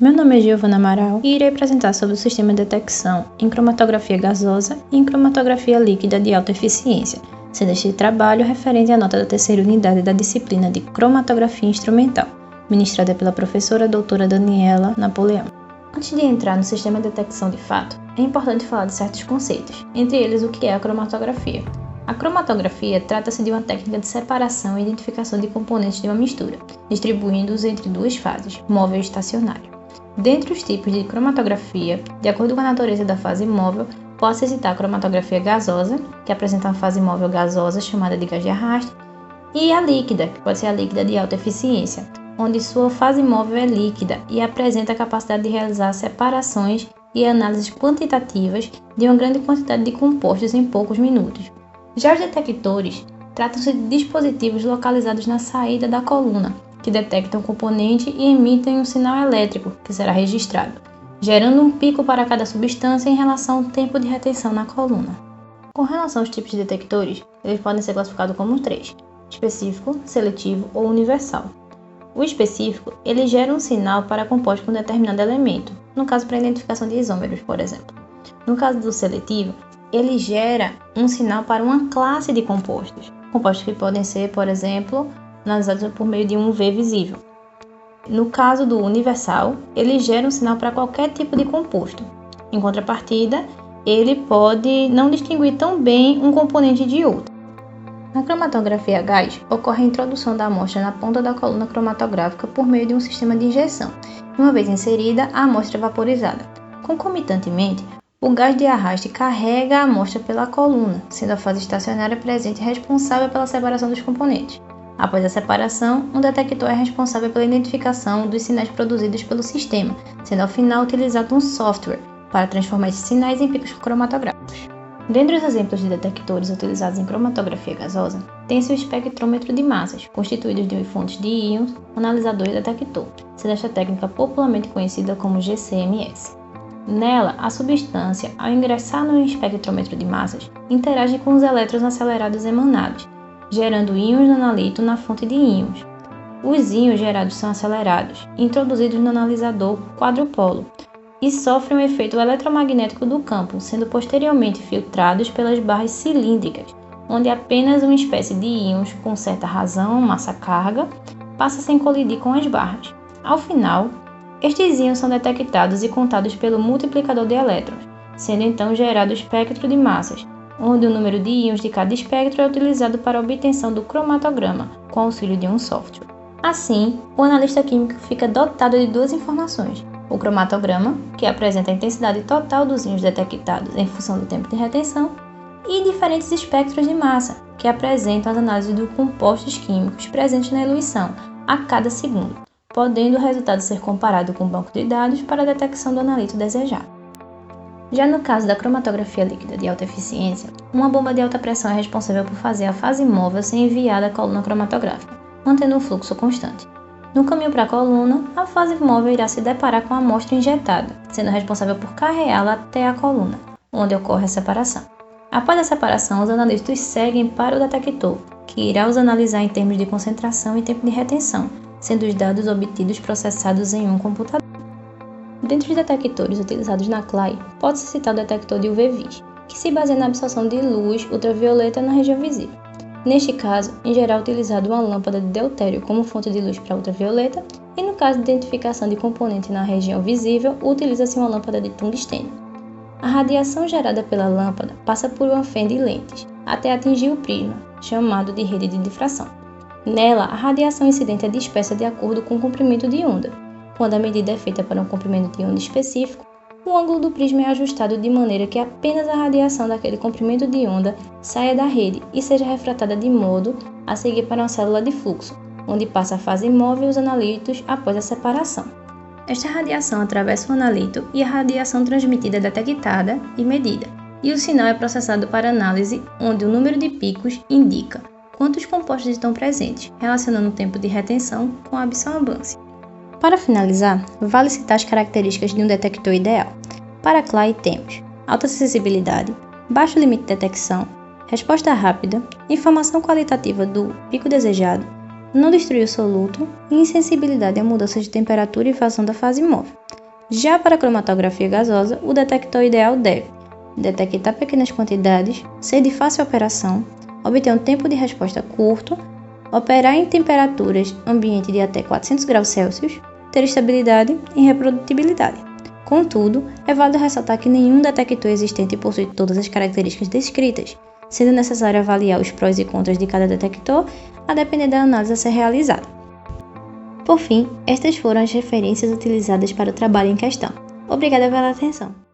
Meu nome é Giovana Amaral e irei apresentar sobre o sistema de detecção em cromatografia gasosa e em cromatografia líquida de alta eficiência, sendo este trabalho referente à nota da terceira unidade da disciplina de cromatografia instrumental, ministrada pela professora doutora Daniela Napoleão. Antes de entrar no sistema de detecção de fato, é importante falar de certos conceitos, entre eles o que é a cromatografia. A cromatografia trata-se de uma técnica de separação e identificação de componentes de uma mistura, distribuindo-os entre duas fases, móvel e estacionário. Dentre os tipos de cromatografia, de acordo com a natureza da fase móvel, pode-se citar a cromatografia gasosa, que apresenta uma fase móvel gasosa chamada de gás de arrasto, e a líquida, que pode ser a líquida de alta eficiência, onde sua fase móvel é líquida e apresenta a capacidade de realizar separações e análises quantitativas de uma grande quantidade de compostos em poucos minutos. Já os detectores tratam-se de dispositivos localizados na saída da coluna, que detectam o componente e emitem um sinal elétrico, que será registrado, gerando um pico para cada substância em relação ao tempo de retenção na coluna. Com relação aos tipos de detectores, eles podem ser classificados como 3, específico, seletivo ou universal. O específico, ele gera um sinal para composto com determinado elemento, no caso para a identificação de isômeros, por exemplo. No caso do seletivo, ele gera um sinal para uma classe de compostos que podem ser, por exemplo, analisados por meio de um UV visível. No caso do universal, ele gera um sinal para qualquer tipo de composto. Em contrapartida, ele pode não distinguir tão bem um componente de outro. Na cromatografia a gás, ocorre a introdução da amostra na ponta da coluna cromatográfica por meio de um sistema de injeção. Uma vez inserida, a amostra é vaporizada. Concomitantemente, o gás de arraste carrega a amostra pela coluna, sendo a fase estacionária presente responsável pela separação dos componentes. Após a separação, um detector é responsável pela identificação dos sinais produzidos pelo sistema, sendo ao final utilizado um software para transformar esses sinais em picos cromatográficos. Dentre os exemplos de detectores utilizados em cromatografia gasosa, tem-se o espectrômetro de massas, constituído de fontes de íons, analisador e detector, sendo esta técnica popularmente conhecida como GCMS. Nela, a substância, ao ingressar no espectrômetro de massas, interage com os elétrons acelerados emanados, gerando íons no analito na fonte de íons. Os íons gerados são acelerados, introduzidos no analisador quadrupolo, e sofrem o efeito eletromagnético do campo, sendo posteriormente filtrados pelas barras cilíndricas, onde apenas uma espécie de íons com certa razão, massa-carga, passa sem colidir com as barras. Ao final, estes íons são detectados e contados pelo multiplicador de elétrons, sendo então gerado o espectro de massas, onde o número de íons de cada espectro é utilizado para a obtenção do cromatograma, com auxílio de um software. Assim, o analista químico fica dotado de duas informações: o cromatograma, que apresenta a intensidade total dos íons detectados em função do tempo de retenção, e diferentes espectros de massa, que apresentam as análises dos compostos químicos presentes na eluição a cada segundo, podendo o resultado ser comparado com o banco de dados para a detecção do analito desejado. Já no caso da cromatografia líquida de alta eficiência, uma bomba de alta pressão é responsável por fazer a fase móvel ser enviada à coluna cromatográfica, mantendo um fluxo constante. No caminho para a coluna, a fase móvel irá se deparar com a amostra injetada, sendo responsável por carreá-la até a coluna, onde ocorre a separação. Após a separação, os analistas seguem para o detector, que irá os analisar em termos de concentração e tempo de retenção, sendo os dados obtidos processados em um computador. Dentre os detectores utilizados na CLAI, pode-se citar o detector de UV-Vis, que se baseia na absorção de luz ultravioleta na região visível. Neste caso, em geral é utilizado uma lâmpada de deutério como fonte de luz para ultravioleta, e no caso de identificação de componente na região visível, utiliza-se uma lâmpada de tungstênio. A radiação gerada pela lâmpada passa por uma fenda de lentes, até atingir o prisma, chamado de rede de difração. Nela, a radiação incidente é dispersa de acordo com o comprimento de onda. Quando a medida é feita para um comprimento de onda específico, o ângulo do prisma é ajustado de maneira que apenas a radiação daquele comprimento de onda saia da rede e seja refratada de modo a seguir para uma célula de fluxo, onde passa a fase móvel e os analitos após a separação. Esta radiação atravessa o analito e a radiação transmitida é detectada e medida, e o sinal é processado para análise, onde o número de picos indica quantos compostos estão presentes, relacionando o tempo de retenção com a absorvância. Para finalizar, vale citar as características de um detector ideal. Para a CLAI temos alta sensibilidade, baixo limite de detecção, resposta rápida, informação qualitativa do pico desejado, não destruir o soluto e insensibilidade a mudanças de temperatura e vazão da fase móvel. Já para a cromatografia gasosa, o detector ideal deve detectar pequenas quantidades, ser de fácil operação, obter um tempo de resposta curto, operar em temperaturas ambiente de até 400 graus Celsius, ter estabilidade e reprodutibilidade. Contudo, é válido ressaltar que nenhum detector existente possui todas as características descritas, sendo necessário avaliar os prós e contras de cada detector a depender da análise a ser realizada. Por fim, estas foram as referências utilizadas para o trabalho em questão. Obrigada pela atenção.